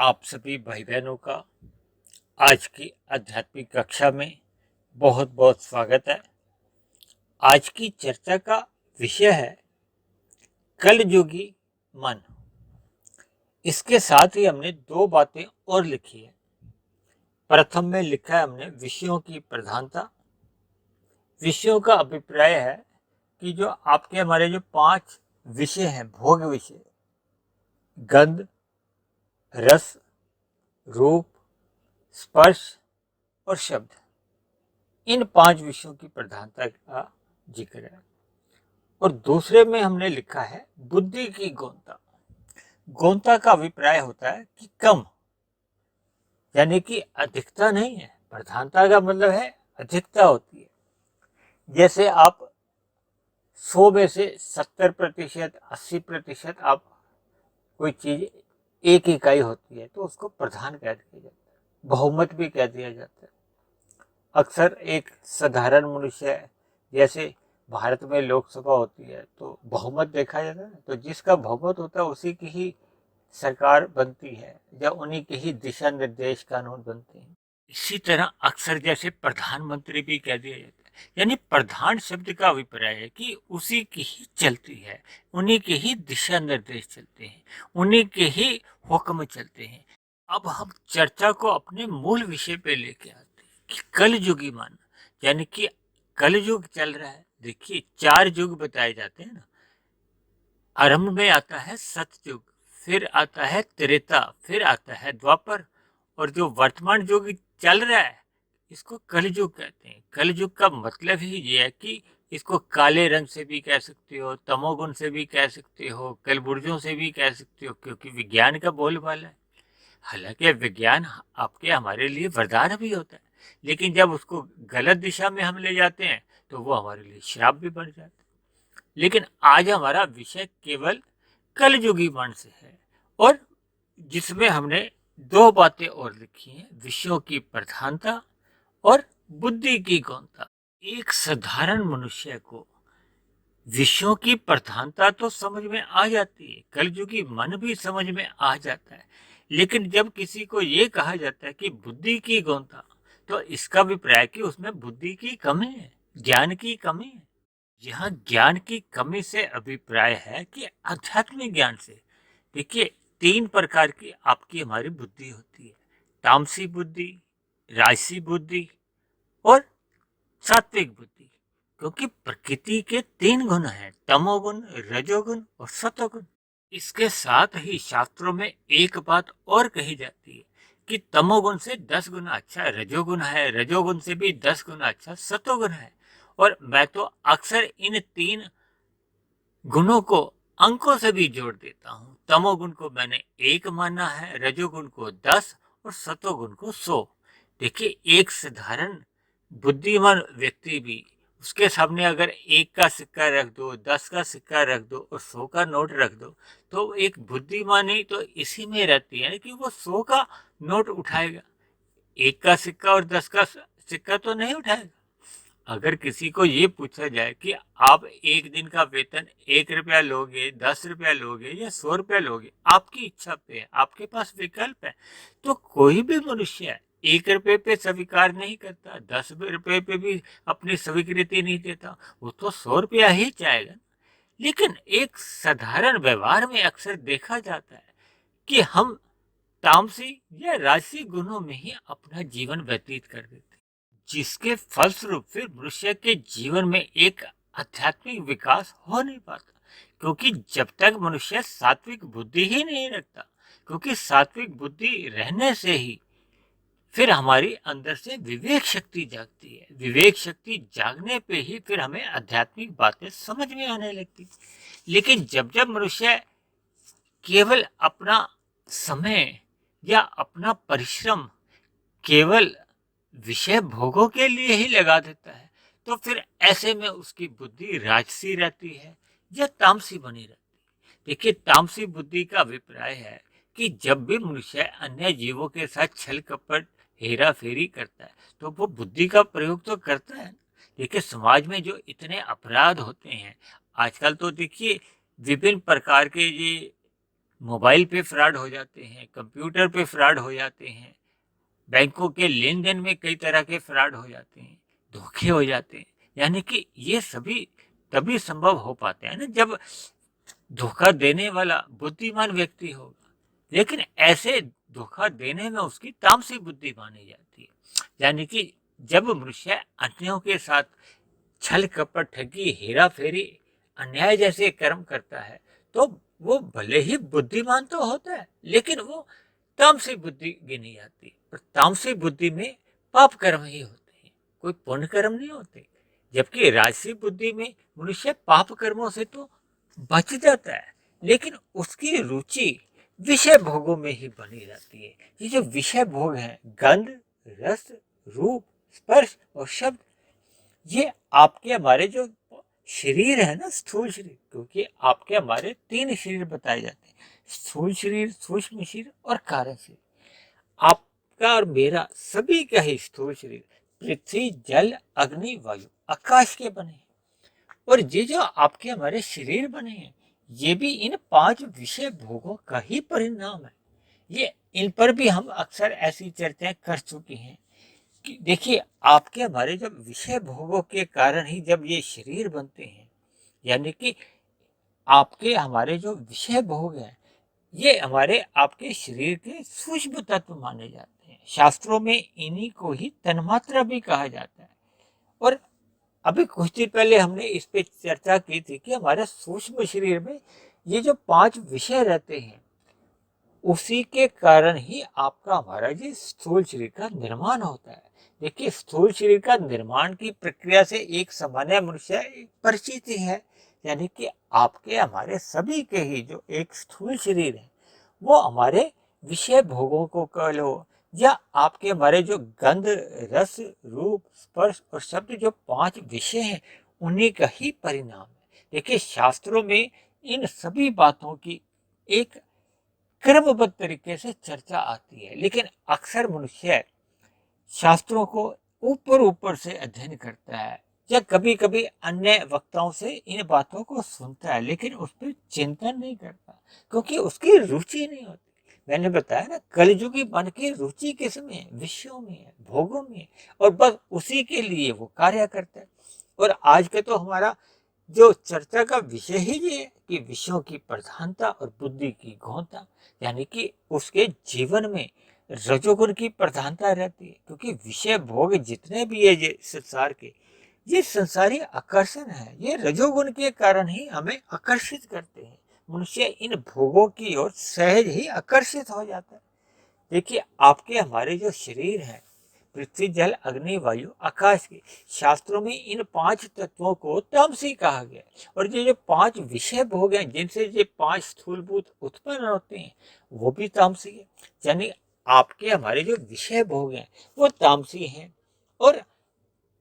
आप सभी भाई बहनों का आज की आध्यात्मिक कक्षा में बहुत बहुत स्वागत है। आज की चर्चा का विषय है कलयुगी मन। इसके साथ ही हमने दो बातें और लिखी है। प्रथम में लिखा है हमने विषयों की प्रधानता। विषयों का अभिप्राय है कि जो आपके हमारे जो 5 विषय हैं, भोग विषय, गंध, रस, रूप, स्पर्श और शब्द, इन 5 विषयों की प्रधानता का जिक्र है। और दूसरे में हमने लिखा है बुद्धि की गौणता। गौणता का अभिप्राय होता है कि कम, यानी कि अधिकता नहीं है। प्रधानता का मतलब है अधिकता होती है। जैसे आप 100 में से 70%, 80% आप कोई चीज एक इकाई होती है तो उसको प्रधान कह दिया जाता है, बहुमत भी कह दिया जाता है। अक्सर एक साधारण मनुष्य है, जैसे भारत में लोकसभा होती है तो बहुमत देखा जाता है, तो जिसका बहुमत होता है उसी की ही सरकार बनती है या उन्हीं के ही दिशा निर्देश कानून बनते हैं। इसी तरह अक्सर जैसे प्रधानमंत्री भी कह दिया जाता है, यानी प्रधान शब्द का अभिप्राय है कि उसी की ही चलती है, उन्हीं के ही दिशा निर्देश चलते हैं, उन्हीं के ही हुक्म चलते हैं। अब हम चर्चा को अपने मूल विषय पे लेके आते हैं कि कलयुगी मन, यानी कि कलयुग चल रहा है। देखिए 4 युग बताए जाते हैं ना। आरंभ में आता है सतयुग, फिर आता है त्रेता, फिर आता है द्वापर, और जो वर्तमान युग चल रहा है इसको कलयुग कहते हैं। कलयुग का मतलब ही ये है कि इसको काले रंग से भी कह सकते हो, तमोगुण से भी कह सकते हो, कलबुर्जों से भी कह सकते हो, क्योंकि विज्ञान का बोलबाला है। हालांकि विज्ञान आपके हमारे लिए वरदान भी होता है, लेकिन जब उसको गलत दिशा में हम ले जाते हैं तो वो हमारे लिए श्राप भी बन जाता है। लेकिन आज हमारा विषय केवल कलयुगी मन से है, और जिसमें हमने 2 बातें और लिखी हैं, विषयों की प्रधानता और बुद्धि की गौणता। एक साधारण मनुष्य को विषयों की प्रधानता तो समझ में आ जाती है, कलयुगी मन भी समझ में आ जाता है, लेकिन जब किसी को ये कहा जाता है कि बुद्धि की गौणता, तो इसका अभिप्राय कि उसमें बुद्धि की कमी है, ज्ञान की कमी है। यहाँ ज्ञान की कमी से अभिप्राय है कि आध्यात्मिक ज्ञान से। देखिए 3 प्रकार की आपकी हमारी बुद्धि होती है, तामसी बुद्धि, राजसी बुद्धि और सात्विक बुद्धि। क्योंकि प्रकृति के 3 गुण हैं, तमोगुण, रजोगुण और सतोगुण। इसके साथ ही शास्त्रों में एक बात और कही जाती है कि तमोगुण से 10 गुना अच्छा रजोगुण है, रजोगुण से भी 10 गुना अच्छा सतोगुण है। और मैं तो अक्सर इन 3 गुणों को अंकों से भी जोड़ देता हूँ। तमोगुण को मैंने 1 माना है, रजोगुण को 10 और सतोगुण को 100। देखिए एक साधारण बुद्धिमान व्यक्ति भी, उसके सामने अगर 1 का सिक्का रख दो, 10 का सिक्का रख दो और 100 का नोट रख दो, तो एक बुद्धिमानी तो इसी में रहती है कि वो 100 का नोट उठाएगा, 1 का सिक्का और 10 का सिक्का तो नहीं उठाएगा। अगर किसी को ये पूछा जाए कि आप एक दिन का वेतन 1 रुपया लोगे, 10 रुपया लोगे या 100 रुपया लोगे, आपकी इच्छा पे है, आपके पास विकल्प है, तो कोई भी मनुष्य 1 रुपये पे स्वीकार नहीं करता, 10 रुपये पे भी अपनी स्वीकृति नहीं देता, वो तो 100 रुपया ही चाहेगा। लेकिन एक साधारण व्यवहार में अक्सर देखा जाता है कि हम तामसी या राजसी गुणों में ही अपना जीवन व्यतीत कर देते हैं, जिसके फलस्वरूप फिर मनुष्य के जीवन में एक आध्यात्मिक विकास हो नहीं पाता। क्योंकि जब तक मनुष्य सात्विक बुद्धि ही नहीं रखता, क्योंकि सात्विक बुद्धि रहने से ही फिर हमारी अंदर से विवेक शक्ति जागती है, विवेक शक्ति जागने पे ही फिर हमें आध्यात्मिक बातें समझ में आने लगती। लेकिन जब जब मनुष्य केवल अपना समय या अपना परिश्रम केवल विषय भोगों के लिए ही लगा देता है, तो फिर ऐसे में उसकी बुद्धि राजसी रहती है या तामसी बनी रहती है। देखिए तामसी बुद्धि का अभिप्राय है कि जब भी मनुष्य अन्य जीवों के साथ छल कपट हेरा फेरी करता है तो वो बुद्धि का प्रयोग तो करता है। देखिए समाज में जो इतने अपराध होते हैं आजकल, तो देखिए विभिन्न प्रकार के ये मोबाइल पे फ्रॉड हो जाते हैं, कंप्यूटर पे फ्रॉड हो जाते हैं, बैंकों के लेन देन में कई तरह के फ्रॉड हो जाते हैं, धोखे हो जाते हैं। यानी कि ये सभी तभी संभव हो पाते हैं ना जब धोखा देने वाला बुद्धिमान व्यक्ति होगा। लेकिन ऐसे धोखा देने में उसकी तामसिक बुद्धि मानी जाती है। यानी कि जब मनुष्य अन्यों के साथ छल कपट ठगी हेरा फेरी अन्याय जैसे कर्म करता है तो वो भले ही बुद्धिमान तो होता है लेकिन वो तामसिक बुद्धि गिनी जाती है। और तामसिक बुद्धि में पाप कर्म ही होते हैं, कोई पुण्य कर्म नहीं होते। जबकि राजसी बुद्धि में मनुष्य पाप कर्मों से तो बच जाता है लेकिन उसकी रुचि विषय भोगों में ही बनी रहती है। ये जो विषय भोग है, गंध, रस, रूप, स्पर्श और शब्द, ये आपके हमारे जो शरीर है ना, स्थूल शरीर, क्योंकि आपके हमारे तीन शरीर बताए जाते हैं, स्थूल शरीर, सूक्ष्म शरीर और कारण शरीर। आपका और मेरा सभी का ही स्थूल शरीर पृथ्वी, जल, अग्नि, वायु, आकाश के बने हैं। और ये जो आपके हमारे शरीर बने हैं ये भी इन पांच विषय भोगों का ही परिणाम है। ये इन पर भी हम अक्सर ऐसी चर्चाएं कर चुके हैं कि देखिए आपके हमारे जब विषय भोगों के कारण ही जब ये शरीर बनते हैं, यानी कि आपके हमारे जो विषय भोग हैं ये हमारे आपके शरीर के सूक्ष्म तत्व माने जाते हैं। शास्त्रों में इन्हीं को ही तन्मात्रा भी कहा जाता है। और अभी कुछ दिन पहले हमने इस पे चर्चा की थी कि हमारे सूक्ष्म शरीर में ये जो पांच विषय रहते हैं उसी के कारण ही आपका हमारा ये स्थूल शरीर का निर्माण होता है। देखिए स्थूल शरीर का निर्माण की प्रक्रिया से एक सामान्य मनुष्य परिचित ही है। यानी कि आपके हमारे सभी के ही जो एक स्थूल शरीर है वो हमारे विषय भोगों को कह लो या आपके हमारे जो गंध, रस, रूप, स्पर्श और शब्द जो पांच विषय हैं उन्हीं का ही परिणाम है। देखिए शास्त्रों में इन सभी बातों की एक क्रमबद्ध तरीके से चर्चा आती है, लेकिन अक्सर मनुष्य शास्त्रों को ऊपर ऊपर से अध्ययन करता है या कभी कभी अन्य वक्ताओं से इन बातों को सुनता है लेकिन उस पर चिंतन नहीं करता क्योंकि उसकी रुचि नहीं होती। मैंने बताया ना, कलयुगी मन की रुचि किसमें है? विषयों में है, भोगों में है, और बस उसी के लिए वो कार्य करता है। और आज के तो हमारा जो चर्चा का विषय ही ये है कि विषयों की प्रधानता और बुद्धि की गौणता, यानी कि उसके जीवन में रजोगुण की प्रधानता रहती है। क्योंकि विषय भोग जितने भी है ये संसार के, ये संसारी आकर्षण है, ये रजोगुण के कारण ही हमें आकर्षित करते हैं। मनुष्य इन भोगों की ओर सहज ही आकर्षित हो जाता है। देखिए आपके हमारे जो शरीर है पृथ्वी, जल, अग्नि, वायु, आकाश के, शास्त्रों में इन पांच तत्वों को तामसी कहा गया है। और ये जो पांच विषय भोग हैं जिनसे ये पांच स्थूलभूत उत्पन्न होते हैं वो भी तामसी है। यानी आपके हमारे जो विषय भोग हैं वो तामसी हैं। और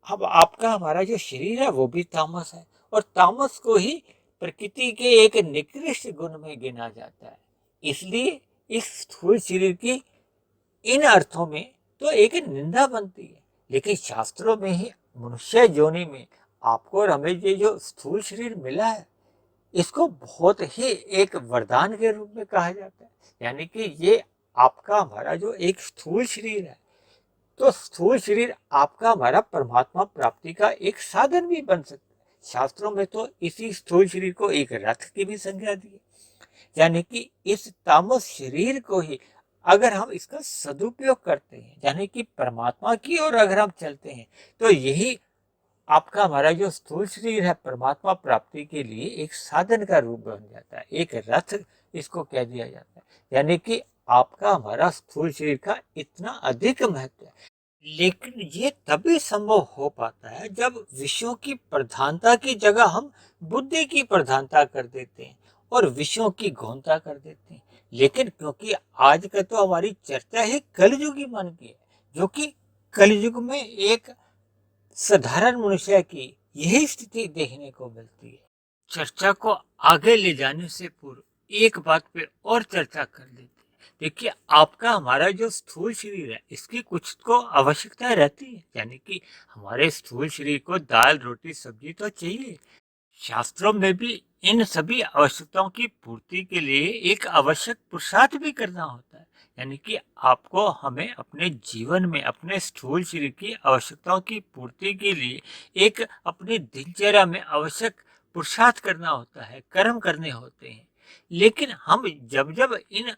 अब आपका हमारा जो शरीर है वो भी तामस है। और तामस को ही प्रकृति के एक निकृष्ट गुण में गिना जाता है। इसलिए इस स्थूल शरीर की इन अर्थों में तो एक निंदा बनती है। लेकिन शास्त्रों में ही मनुष्य योनि में आपको और हमें ये जो स्थूल शरीर मिला है इसको बहुत ही एक वरदान के रूप में कहा जाता है। यानी कि ये आपका हमारा जो एक स्थूल शरीर है तो स्थूल शरीर आपका हमारा परमात्मा प्राप्ति का एक साधन भी बन सकता है। शास्त्रों में तो इसी स्थूल शरीर को एक रथ की भी संज्ञा दी है। यानी कि इस तामस शरीर को ही अगर हम इसका सदुपयोग करते हैं, यानी कि परमात्मा की ओर अगर हम चलते हैं, तो यही आपका हमारा जो स्थूल शरीर है परमात्मा प्राप्ति के लिए एक साधन का रूप बन जाता है, एक रथ इसको कह दिया जाता है। यानी कि आपका हमारा स्थूल शरीर का इतना अधिक महत्व है। लेकिन ये तभी संभव हो पाता है जब विषयों की प्रधानता की जगह हम बुद्धि की प्रधानता कर देते हैं और विषयों की गौणता कर देते हैं। लेकिन क्योंकि आज का तो हमारी चर्चा ही कलयुगी मन की है, जो कि कलयुग में एक साधारण मनुष्य की यही स्थिति देखने को मिलती है। चर्चा को आगे ले जाने से पूर्व एक बात पे और चर्चा कर लेते हैं। देखिए आपका हमारा जो स्थूल शरीर है इसकी कुछ तो आवश्यकता रहती है। यानी कि हमारे स्थूल शरीर को दाल, रोटी, सब्जी तो चाहिए। शास्त्रों में भी इन सभी आवश्यकताओं की पूर्ति के लिए एक आवश्यक पुरुषार्थ भी करना होता है। यानी कि आपको हमें अपने जीवन में अपने स्थूल शरीर की आवश्यकताओं की पूर्ति के लिए एक अपनी दिनचर्या में आवश्यक पुरुषार्थ करना होता है, कर्म करने होते हैं। लेकिन हम जब जब इन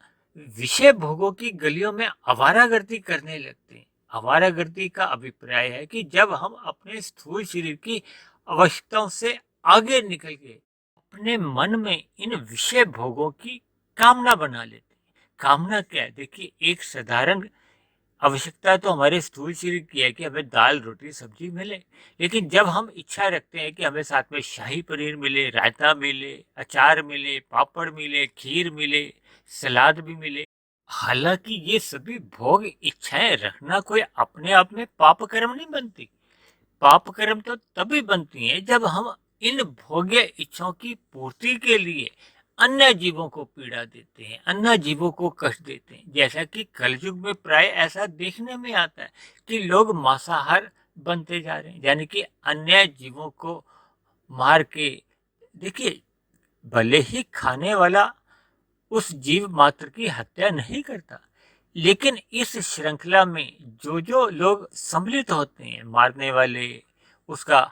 विषय भोगों की गलियों में आवारागर्दी करने लगते हैं, आवारागर्दी का अभिप्राय है कि जब हम अपने स्थूल शरीर की आवश्यकताओं से आगे निकल के अपने मन में इन विषय भोगों की कामना बना लेते हैं। कामना क्या है? देखिए, एक साधारण आवश्यकता तो हमारे स्थूल शरीर की है कि हमें दाल रोटी सब्जी मिले। लेकिन जब हम इच्छा रखते हैं कि हमें साथ में शाही पनीर मिले, रायता मिले, अचार मिले, पापड़ मिले, खीर मिले, सलाद भी मिले, हालांकि ये सभी भोग इच्छाएं रखना कोई अपने आप में पाप कर्म नहीं बनती। पाप कर्म तो तभी बनती हैं जब हम इन भोग्य इच्छाओं की पूर्ति के लिए अन्य जीवों को पीड़ा देते हैं, अन्य जीवों को कष्ट देते हैं। जैसा कि कलयुग में प्राय ऐसा देखने में आता है कि लोग मांसाहार बनते जा रहे हैं, यानी कि अन्य जीवों को मार के। देखिए, भले ही खाने वाला उस जीव मात्र की हत्या नहीं करता, लेकिन इस श्रृंखला में जो जो लोग सम्मिलित होते हैं, मारने वाले, उसका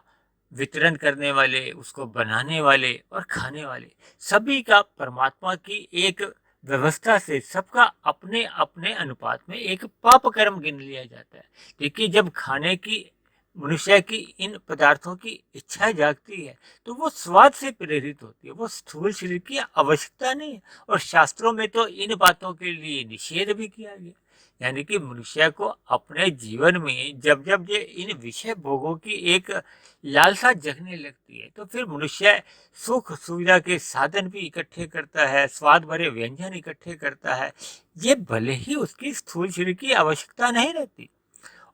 वितरण करने वाले, उसको बनाने वाले और खाने वाले, सभी का परमात्मा की एक व्यवस्था से सबका अपने अपने अनुपात में एक पाप कर्म गिन लिया जाता है। देखिए, जब खाने की मनुष्य की इन पदार्थों की इच्छा जागती है तो वो स्वाद से प्रेरित होती है, वो स्थूल शरीर की आवश्यकता नहीं है। और शास्त्रों में तो इन बातों के लिए निषेध भी किया गया। यानी कि मनुष्य को अपने जीवन में जब जब ये इन विषय भोगों की एक लालसा जगने लगती है तो फिर मनुष्य सुख सुविधा के साधन भी इकट्ठे करता है, स्वाद भरे व्यंजन इकट्ठे करता है। ये भले ही उसकी स्थूल शरीर की आवश्यकता नहीं रहती।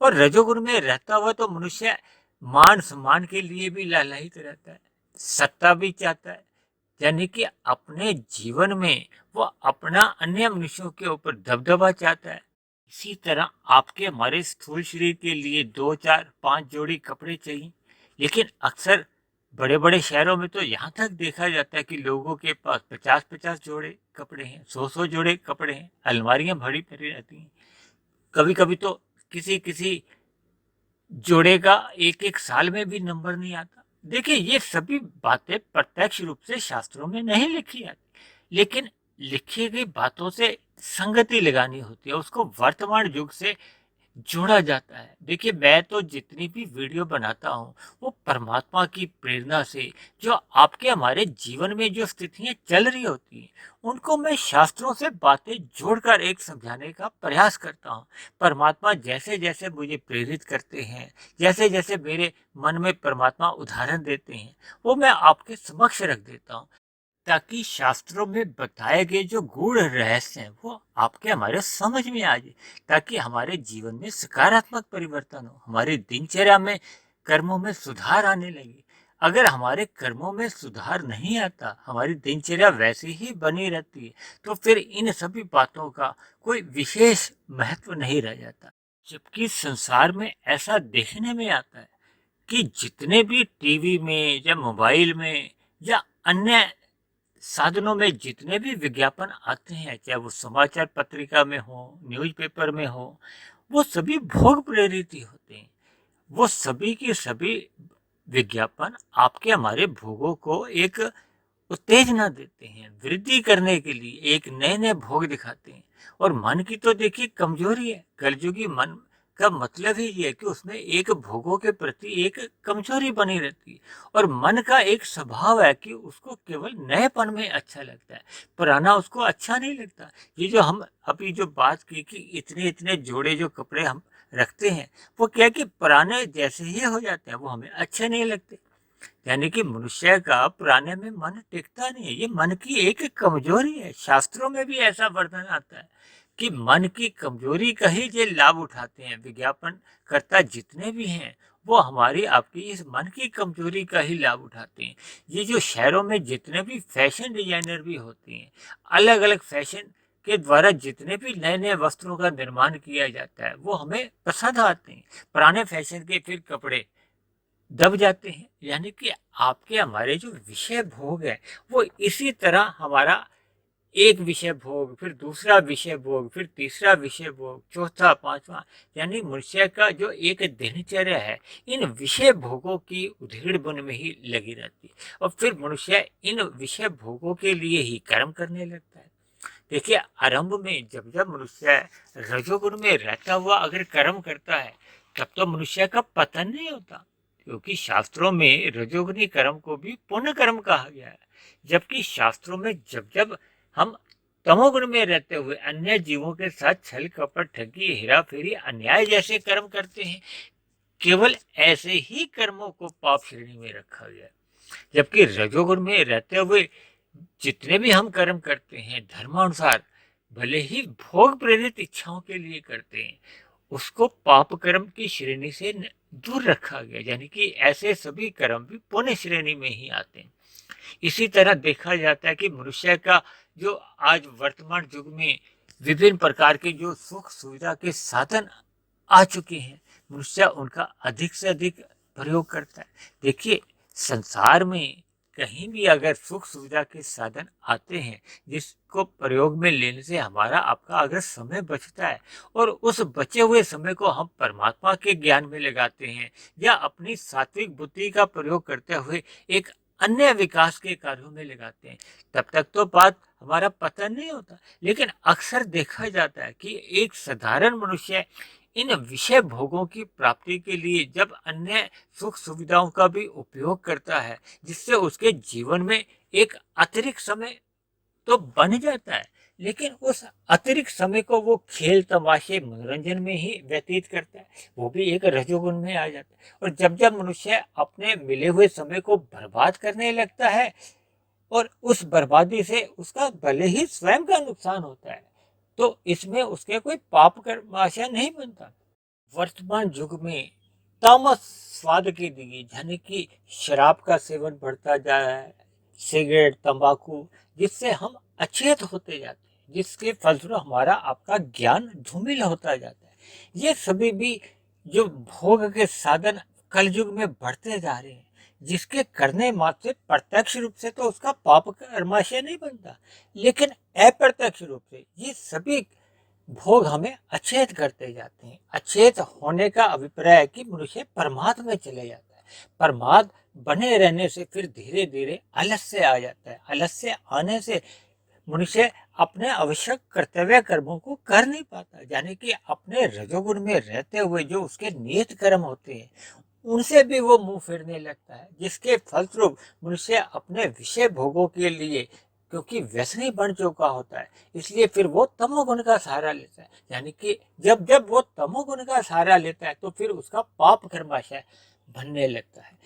और रजोगुण में रहता हुआ तो मनुष्य मान सम्मान के लिए भी लालायित रहता है, सत्ता भी चाहता है। यानी कि अपने जीवन में वो अपना अन्य मनुष्यों के ऊपर दबदबा चाहता है। इसी तरह आपके हमारे स्थूल शरीर के लिए 2 4 5 जोड़ी कपड़े चाहिए। लेकिन अक्सर बड़े बड़े शहरों में तो यहाँ तक देखा जाता है कि लोगों के पास 50 50 जोड़े कपड़े हैं, 100 100 जोड़े कपड़े हैं, अलमारियां भरी भरी रहती हैं। कभी कभी तो किसी किसी जोड़े का एक एक साल में भी नंबर नहीं आता। देखिए, ये सभी बातें प्रत्यक्ष रूप से शास्त्रों में नहीं लिखी आती, लेकिन लिखी गई बातों से संगति लगानी होती है, उसको वर्तमान युग से जोड़ा जाता है। देखिए, मैं तो जितनी भी वीडियो बनाता हूँ वो परमात्मा की प्रेरणा से, जो आपके हमारे जीवन में जो स्थितियां चल रही होती हैं उनको मैं शास्त्रों से बातें जोड़कर एक समझाने का प्रयास करता हूँ। परमात्मा जैसे जैसे मुझे प्रेरित करते हैं, जैसे जैसे मेरे मन में परमात्मा उदाहरण देते हैं, वो मैं आपके समक्ष रख देता हूँ, ताकि शास्त्रों में बताए गए जो गूढ़ रहस्य हैं वो आपके हमारे समझ में आ जाए, ताकि हमारे जीवन में सकारात्मक परिवर्तन हो, हमारी दिनचर्या में कर्मों में सुधार आने लगे। अगर हमारे कर्मों में सुधार नहीं आता, हमारी दिनचर्या वैसी ही बनी रहती है, तो फिर इन सभी बातों का कोई विशेष महत्व नहीं रह जाता। जबकि संसार में ऐसा देखने में आता है कि जितने भी टीवी में या मोबाइल में या अन्य साधनों में जितने भी विज्ञापन आते हैं, चाहे वो समाचार पत्रिका में हो, न्यूज़पेपर में हो, वो सभी भोग प्रेरित ही होते हैं। वो सभी के सभी विज्ञापन आपके हमारे भोगों को एक उत्तेजना देते हैं, वृद्धि करने के लिए एक नए नए भोग दिखाते हैं। और मन की तो देखिए कमजोरी है, कलयुगी मन का मतलब ही ये है कि उसमें एक भोगों के प्रति एक कमजोरी बनी रहती है। और मन का एक स्वभाव है कि उसको केवल नएपन में अच्छा लगता है, पुराना उसको अच्छा नहीं लगता। ये जो हम अभी जो बात की कि इतने इतने जोड़े जो कपड़े हम रखते हैं, वो क्या है कि पुराने जैसे ही हो जाते हैं, वो हमें अच्छे नहीं लगते। यानी कि मनुष्य का पुराने में मन टिकता नहीं है, ये मन की एक कमजोरी है। शास्त्रों में भी ऐसा वर्णन आता है कि मन की कमजोरी का ही ये लाभ उठाते हैं। विज्ञापन करता जितने भी हैं वो हमारी आपकी इस मन की कमजोरी का ही लाभ उठाते हैं। ये जो शहरों में जितने भी फैशन डिजाइनर भी होते हैं, अलग अलग फैशन के द्वारा जितने भी नए नए वस्त्रों का निर्माण किया जाता है वो हमें पसंद आते हैं। पुराने फैशन के फिर कपड़े दब जाते हैं। यानी कि आपके हमारे जो विषय भोग है वो इसी तरह हमारा एक विषय भोग, फिर दूसरा विषय भोग, फिर तीसरा विषय भोग, चौथा, पांचवा, यानी मनुष्य का जो एक दिनचर्या है इन विषय भोगों की उधेड़ बुन में ही लगी रहती है और फिर मनुष्य इन विषय भोगों के लिए ही कर्म करने लगता है। देखिए, आरंभ में जब जब मनुष्य रजोगुण में रहता हुआ अगर कर्म करता है तब तो मनुष्य का पतन नहीं होता, क्योंकि शास्त्रों में रजोगुणी कर्म को भी पुण्य कर्म कहा गया है। जबकि शास्त्रों में जब जब हम तमोगुण में रहते हुए अन्य जीवों के साथ छल कपट ठगी हेरा फेरी अन्याय जैसे कर्म करते हैं, केवल ऐसे ही कर्मों को पाप श्रेणी में रखा गया है। जबकि रजोगुण में रहते हुए जितने भी हम कर्म करते हैं धर्मानुसार, भले ही भोग प्रेरित इच्छाओं के लिए करते हैं, उसको पाप कर्म की श्रेणी से दूर रखा गया, यानी कि ऐसे सभी कर्म भी पुण्य श्रेणी में ही आते हैं। इसी तरह देखा जाता है कि मनुष्य का जो आज वर्तमान युग में विभिन्न प्रकार के जो सुख सुविधा के साधन आ चुके हैं, मनुष्य उनका अधिक से अधिक प्रयोग करता है। देखिए, संसार में कहीं भी अगर सुख सुविधा के साधन आते हैं जिसको प्रयोग में लेने से हमारा आपका अगर समय बचता है और उस बचे हुए समय को हम परमात्मा के ज्ञान में लगाते हैं या अपनी सात्विक बुद्धि का प्रयोग करते हुए एक अन्य विकास के कार्यों में लगाते हैं, तब तक तो बात हमारा पता नहीं होता। लेकिन अक्सर देखा जाता है कि एक साधारण मनुष्य इन विषय भोगों की प्राप्ति के लिए जब अन्य सुख सुविधाओं का भी उपयोग करता है, जिससे उसके जीवन में एक अतिरिक्त समय तो बन जाता है, लेकिन उस अतिरिक्त समय को वो खेल तमाशे मनोरंजन में ही व्यतीत करता है, वो भी एक रजोगुण में आ जाता है। और जब जब मनुष्य अपने मिले हुए समय को बर्बाद करने लगता है और उस बर्बादी से उसका भले ही स्वयं का नुकसान होता है, तो इसमें उसके कोई पाप कर्म आशय नहीं बनता। वर्तमान युग में तामस स्वाद के लिए यानी कि शराब का सेवन बढ़ता जा रहा है, सिगरेट, तंबाकू, जिससे हम अचेत होते जाते हैं, जिसके फलस्वरूप हमारा आपका ज्ञान धूमिल होता जाता है। ये सभी भी जो भोग के साधन कलयुग में बढ़ते जा रहे हैं, जिसके करने मात्र से प्रत्यक्ष रूप से तो उसका पाप कर्माशय नहीं बनता, लेकिन अप्रत्यक्ष रूप से ये सभी भोग हमें अचेत करते जाते हैं। अचेत होने का अभिप्राय है कि मनुष्य परमात्मा में चले जाता है। परमात्मा बने रहने से फिर धीरे धीरे आलस्य आ जाता है। आलस्य आने से मनुष्य अपने आवश्यक कर्तव्य कर्मों को कर नहीं पाता, यानी कि अपने रजोगुण में रहते हुए जो उसके नियत कर्म होते हैं उनसे भी वो मुंह फेरने लगता है, जिसके फलस्वरूप मनुष्य अपने विषय भोगों के लिए, क्योंकि व्यसनी बन चुका होता है, इसलिए फिर वो तमोगुण का सहारा लेता है। यानी कि जब जब वो तमोगुण का सहारा लेता है तो फिर उसका पाप कर्माशय बनने लगता है।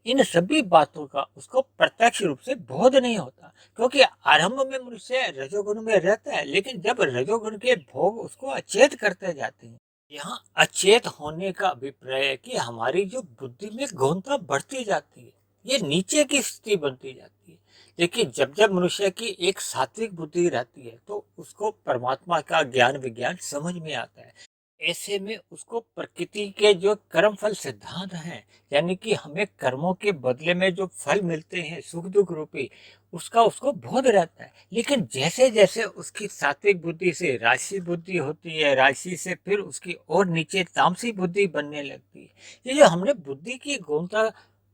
इन सभी बातों का उसको प्रत्यक्ष रूप से बोध नहीं होता, क्योंकि आरंभ में मनुष्य रजोगुण में रहता है, लेकिन जब रजोगुण के भोग उसको अचेत करते जाते हैं, यहाँ अचेत होने का अभिप्राय है कि हमारी जो बुद्धि में गौणता बढ़ती जाती है, ये नीचे की स्थिति बनती जाती है। देखिए, जब जब मनुष्य की एक सात्विक बुद्धि रहती है तो उसको परमात्मा का ज्ञान विज्ञान समझ में आता है। ऐसे में उसको प्रकृति के जो कर्म फल सिद्धांत हैं, यानी कि हमें कर्मों के बदले में जो फल मिलते हैं सुख दुख रूपी, उसका उसको बोध रहता है। लेकिन जैसे जैसे उसकी सात्विक बुद्धि से राशि बुद्धि होती है, राशि से फिर उसकी और नीचे तामसी बुद्धि बनने लगती है। ये जो हमने बुद्धि की गौणता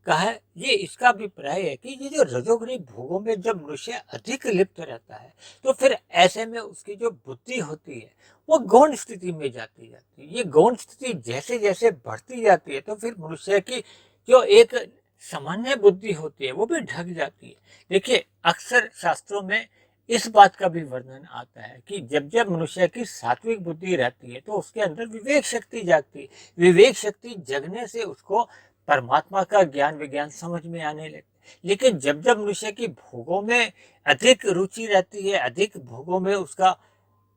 कहा है, ये इसका अभिप्राय है कि ये जो रजोगुणी भोगों में जब मनुष्य अधिक लिप्त रहता है तो फिर ऐसे में उसकी जो बुद्धि होती है वो गौण स्थिति में जाती जाती है। ये गौण स्थिति जैसे जैसे बढ़ती जाती है तो फिर मनुष्य की जो एक सामान्य बुद्धि होती है वो भी ढक जाती है। देखिए, अक्सर शास्त्रों में इस बात का भी वर्णन आता है कि जब जब मनुष्य की सात्विक बुद्धि रहती है तो उसके अंदर विवेक शक्ति जागती है। विवेक शक्ति जगने से उसको परमात्मा का ज्ञान विज्ञान समझ में आने लगता है। लेकिन जब जब मनुष्य की भोगों में अधिक रुचि रहती है, अधिक भोगों में उसका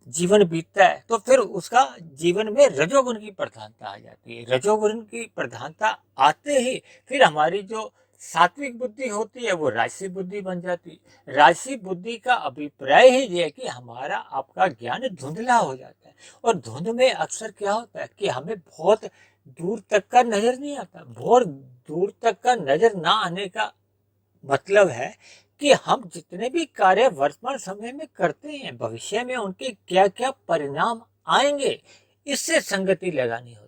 जीवन बीतता है, तो फिर उसका जीवन में रजोगुण की प्रधानता आ जाती है। रजोगुण की प्रधानता आते ही फिर हमारी जो सात्विक बुद्धि होती है वो राजसी बुद्धि बन जाती है। राजसी बुद्धि का अभिप्राय ही ये है कि हमारा आपका ज्ञान धुंधला हो जाता है, और धुंध में अक्सर क्या होता है कि हमें बहुत दूर तक का नजर नहीं आता, बहुत दूर तक का नजर ना आने का मतलब है कि हम जितने भी कार्य वर्तमान समय में करते हैं, भविष्य में उनके क्या क्या परिणाम आएंगे, इससे संगति लगानी होती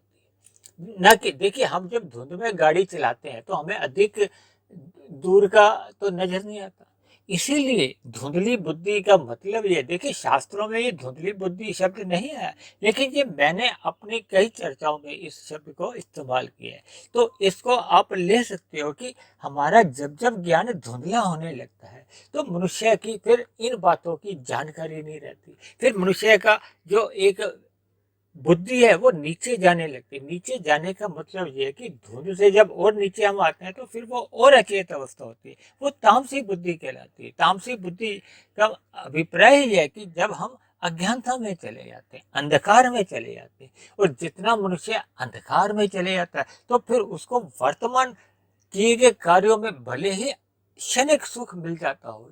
है। ना कि देखिए, हम जब धुंध में गाड़ी चलाते हैं तो हमें अधिक दूर का तो नजर नहीं आता। इसीलिए धुंधली बुद्धि का मतलब ये, देखिए शास्त्रों में ये धुंधली बुद्धि शब्द नहीं है, लेकिन ये मैंने अपनी कई चर्चाओं में इस शब्द को इस्तेमाल किया है। तो इसको आप ले सकते हो कि हमारा जब जब ज्ञान धुंधला होने लगता है तो मनुष्य की फिर इन बातों की जानकारी नहीं रहती, फिर मनुष्य का जो एक बुद्धि है वो नीचे जाने लगती है। नीचे जाने का मतलब ये है कि धुंध से जब और नीचे हम आते हैं तो फिर वो और अचेत अवस्था होती है, वो तामसी बुद्धि कहलाती है। तामसी बुद्धि का अभिप्राय ही है कि जब हम अज्ञानता में चले जाते हैं, अंधकार में चले जाते हैं, और जितना मनुष्य अंधकार में चले जाता है तो फिर उसको वर्तमान किए गए कार्यों में भले ही क्षणिक सुख मिल जाता हो।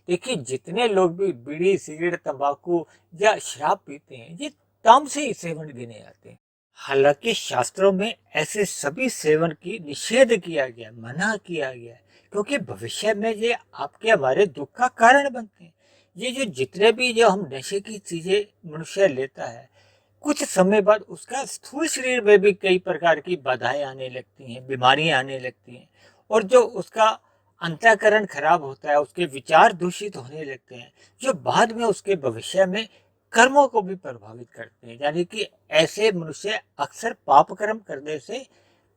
देखिए, जितने लोग भी बीड़ी, सिगरेट, तंबाकू या शराब पीते हैं, ये तामसी सेवन गिने जाते हैं। हालांकि शास्त्रों में ऐसे सभी सेवन की निषेध किया गया, मना किया गया है, क्योंकि भविष्य में ये आपके हमारे दुख का कारण बनते हैं। ये जो जितने भी जो हम नशे की चीजें मनुष्य लेता है, कुछ समय बाद उसका स्थूल शरीर में भी कई प्रकार की बाधाएं आने लगती हैं, बीमारियां आने लगती हैं, और जो उसका अंतःकरण खराब होता है, उसके विचार दूषित होने लगते हैं, जो बाद में उसके भविष्य में कर्मों को भी प्रभावित करते हैं। यानी कि ऐसे मनुष्य अक्सर पाप कर्म करने से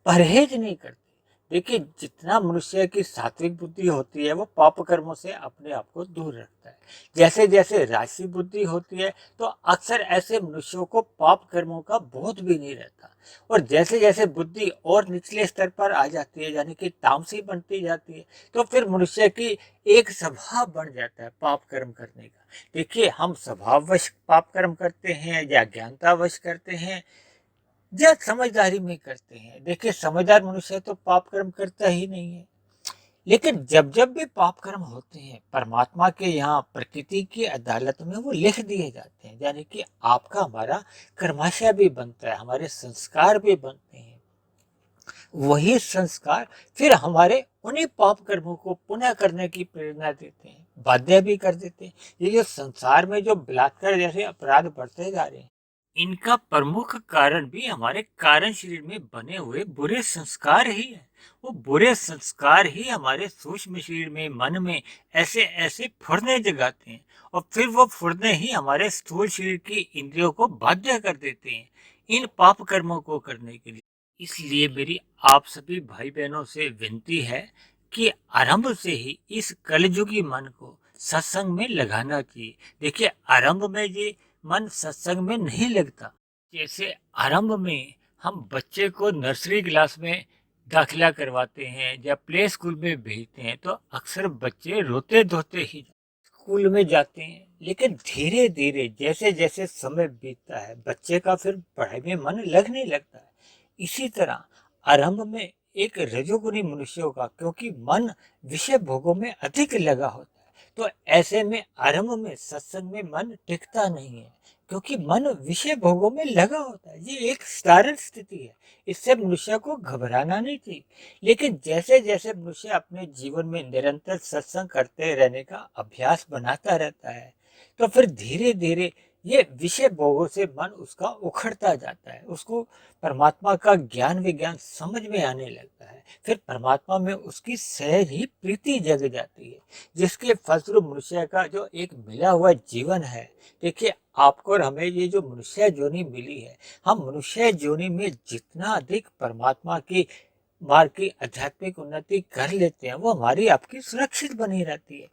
परहेज नहीं करते। देखिए, जितना मनुष्य की सात्विक बुद्धि होती है वो पाप कर्मों से अपने आप को दूर रखता है। जैसे जैसे राशि बुद्धि होती है तो अक्सर ऐसे मनुष्यों को पाप कर्मों का बोध भी नहीं रहता, और जैसे जैसे बुद्धि और निचले स्तर पर आ जाती है, यानी कि तामसी बनती जाती है, तो फिर मनुष्य की एक स्वभाव बन जाता है पाप कर्म करने का। देखिए, हम स्वभाववश पाप कर्म करते हैं या ज्ञानतावश करते हैं या समझदारी में करते हैं। देखिए, समझदार मनुष्य तो पाप कर्म करता ही नहीं है। लेकिन जब जब भी पाप कर्म होते हैं, परमात्मा के यहाँ प्रकृति की अदालत में वो लिख दिए जाते हैं, यानी कि आपका हमारा कर्माशय भी बनता है, हमारे संस्कार भी बनते हैं। वही संस्कार फिर हमारे उन्हीं पाप कर्मों को पुनः करने की प्रेरणा देते हैं, बाध्य भी कर देते हैं। ये जो संसार में जो बलात्कार जैसे अपराध बढ़ते जा रहे हैं, इनका प्रमुख कारण भी हमारे कारण शरीर में बने हुए बुरे संस्कार ही है। वो बुरे संस्कार ही हमारे सूक्ष्म शरीर में, मन में ऐसे ऐसे फुरने जगाते हैं, और फिर वो फुरने ही हमारे स्थूल शरीर की इंद्रियों को बाध्य कर देते हैं इन पाप कर्मों को करने के लिए। इसलिए मेरी आप सभी भाई बहनों से विनती है कि आरंभ से ही इस कलयुगी मन को सत्संग में लगाना चाहिए। देखिए, आरंभ में ये मन सत्संग में नहीं लगता। जैसे आरंभ में हम बच्चे को नर्सरी क्लास में दाखिला करवाते हैं या प्ले स्कूल में भेजते हैं तो अक्सर बच्चे रोते धोते ही स्कूल में जाते हैं, लेकिन धीरे धीरे जैसे जैसे समय बीतता है बच्चे का फिर पढ़ाई में मन लगने लगता है। इसी तरह आरंभ में एक रजोगुनी मनुष्य होगा, क्योंकि मन विषय भोगों में अधिक लगा होता है, तो ऐसे में आरंभ में सत्संग में मन टिकता नहीं है, क्योंकि मन विषय भोगों में लगा होता है। ये एक साधारण स्थिति है, इससे मनुष्य को घबराना नहीं चाहिए। लेकिन जैसे जैसे मनुष्य अपने जीवन में निरंतर सत्संग करते रहने का अभ्यास बनाता रहता है, तो फिर धीरे धीरे ये विषय भोगों से मन उसका उखड़ता जाता है, उसको परमात्मा का ज्ञान विज्ञान समझ में आने लगता है, फिर परमात्मा में उसकी सहज ही प्रीति जग जाती है, जिसके फलस्वरूप मनुष्य का जो एक मिला हुआ जीवन है। देखिए, आपको और हमें ये जो मनुष्य जोनि मिली है, हम मनुष्य जोनि में जितना अधिक परमात्मा की मार्ग की आध्यात्मिक उन्नति कर लेते हैं, वो हमारी आपकी सुरक्षित बनी रहती है,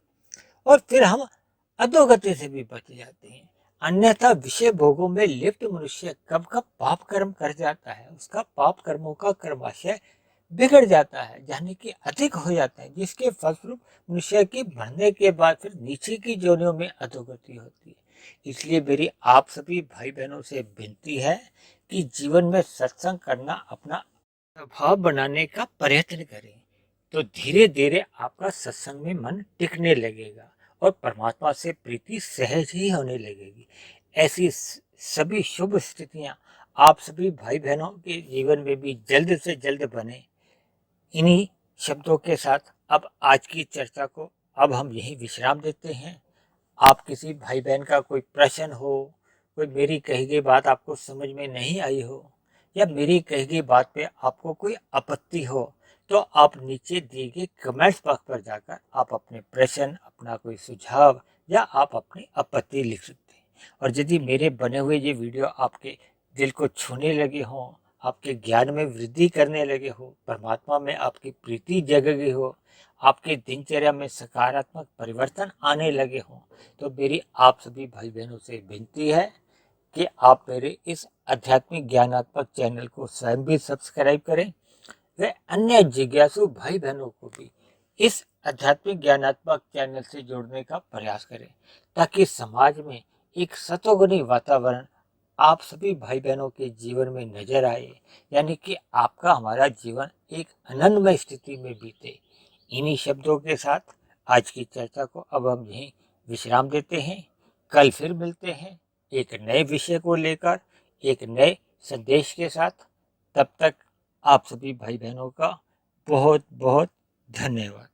और फिर हम अधोगति से भी बच जाते हैं। अन्यथा विषय भोगों में लिप्त मनुष्य कब कब पाप कर्म कर जाता है, उसका पाप कर्मों का कर्माशय बिगड़ जाता है, यानी कि अधिक हो जाता है, जिसके फलस्वरूप मनुष्य की मरने के बाद फिर नीचे की जोनियों में अधोगति होती है। इसलिए मेरी आप सभी भाई बहनों से विनती है कि जीवन में सत्संग करना अपना स्वभाव बनाने का प्रयत्न करें, तो धीरे धीरे आपका सत्संग में मन टिकने लगेगा और परमात्मा से प्रीति सहज ही होने लगेगी। ऐसी सभी शुभ स्थितियां आप सभी भाई बहनों के जीवन में भी जल्द से जल्द बने। इन्हीं शब्दों के साथ अब आज की चर्चा को अब हम यहीं विश्राम देते हैं। आप किसी भाई बहन का कोई प्रश्न हो, कोई मेरी कही गई बात आपको समझ में नहीं आई हो, या मेरी कही गई बात पे आपको कोई आपत्ति हो, तो आप नीचे दिए गए कमेंट्स बॉक्स पर जाकर आप अपने प्रश्न, अपना कोई सुझाव या आप अपनी आपत्ति लिख सकते हैं। और यदि मेरे बने हुए ये वीडियो आपके दिल को छूने लगे हों, आपके ज्ञान में वृद्धि करने लगे हो, परमात्मा में आपकी प्रीति जग गई हो, आपके दिनचर्या में सकारात्मक परिवर्तन आने लगे हों, तो मेरी आप सभी भाई बहनों से विनती है कि आप मेरे इस आध्यात्मिक ज्ञानात्मक चैनल को स्वयं भी सब्सक्राइब करें व अन्य जिज्ञासु भाई बहनों को भी इस आध्यात्मिक ज्ञानात्मक चैनल से जोड़ने का प्रयास करें, ताकि समाज में एक सतोगुणी वातावरण आप सभी भाई बहनों के जीवन में नजर आए, यानी कि आपका हमारा जीवन एक आनंदमय स्थिति में बीते। इन्हीं शब्दों के साथ आज की चर्चा को अब हम यहीं विश्राम देते हैं। कल फिर मिलते हैं एक नए विषय को लेकर, एक नए संदेश के साथ। तब तक आप सभी भाई बहनों का बहुत बहुत धन्यवाद।